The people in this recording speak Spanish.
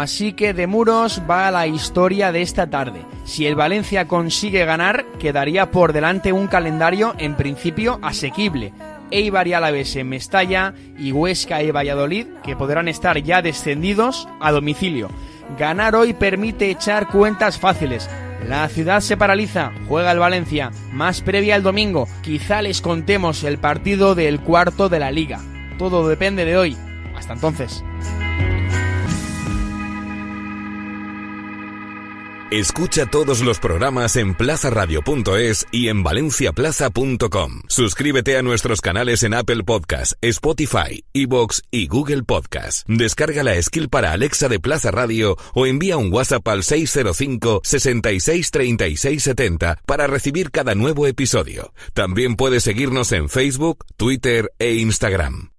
Así que de Muros va a la historia de esta tarde. Si el Valencia consigue ganar, quedaría por delante un calendario en principio asequible. Eibar y Alavés en Mestalla y Huesca y Valladolid, que podrán estar ya descendidos, a domicilio. Ganar hoy permite echar cuentas fáciles. La ciudad se paraliza, juega el Valencia, más previa el domingo. Quizá les contemos el partido del cuarto de la Liga. Todo depende de hoy. Hasta entonces. Escucha todos los programas en plazaradio.es y en valenciaplaza.com. Suscríbete a nuestros canales en Apple Podcast, Spotify, iVoox y Google Podcast. Descarga la skill para Alexa de Plaza Radio o envía un WhatsApp al 605 66 36 70 para recibir cada nuevo episodio. También puedes seguirnos en Facebook, Twitter e Instagram.